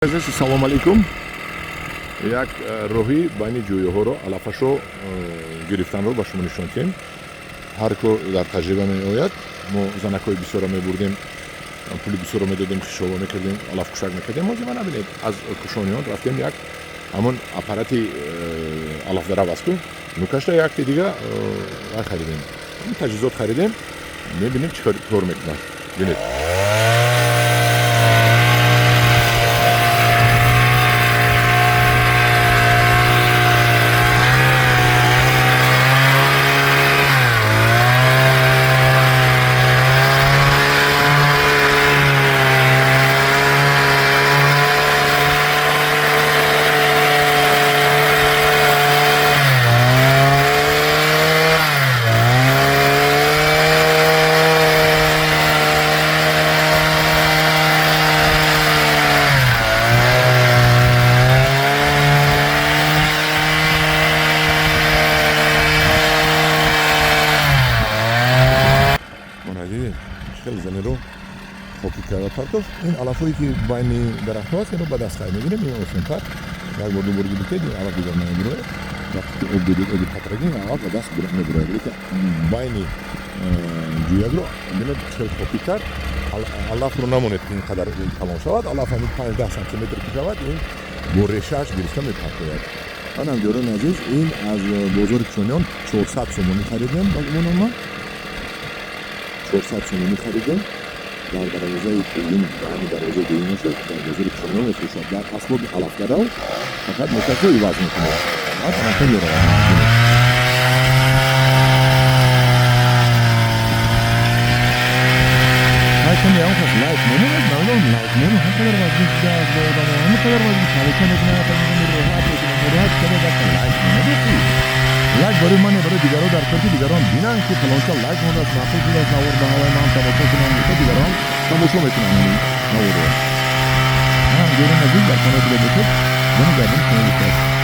Салом алейкум. Як роҳи байни ҷӯёҳоро алафашро гирифтанро ба шумо нишон диҳем. Ҳар кор дар таҷриба меояд. Мо занакҳои бисёрро мебурдем, пули бисёрро медодем, хишово мекардем, алафкушак мекардем. Мо зима набинед. Аз кушониён рафтем як ҳамон аппарати алафдарав асту. Нукашта якти дига вай харидем. Таҷҳизот харидем. Мебинем чӣ кор мекунад. Бинед. Занеро хокӣ карда партофт. Ин алафҳое ки байни дарахтҳо аст, инро ба даст хай мегирем. Ин осонтар. Як бор дубор гирифтед, ин алаф дигар намебирояд. Вақте об додед, оби қатраги ин алаф ба даст мебирояд. Лекин байни ҷӯягро бинед хеле хокӣ кард. Алафро намонед ки ин қадар тамом шавад. Алаф ҳамин 5-10 сантиметр ки шавад, ин бо решааш гирифта мепартояд. Ҳамҷорон азиз, ин аз бозори Кушониён 400 сомонӣ харидем. ба гумонам ман 400 сомонӣ харидем. дар дарвозаи дуюм, ҳамин дарвозаи дуюмаш дар бозори Кушониён мефурӯшад. дар асбоби алафдарав фақат мешакро иваз мекунед. Алаф меравад. Haykan ya ufak light menu var mı? Oğlum light menu ne kadar vazgeçeceğiz bu adamı? Ne kadar vazgeçeceğiz? Çalışan ekmeğe rahat kadar light menu değil. Light bari mane bari digaro dar karti digaro bina ki falonca light menu as nakul biraz navur bahalar nam tamoşa kunan mutlu digaro tamoşa mekunan navur. Ha görün aziz dar kanı bile bakıp bunu gördüm.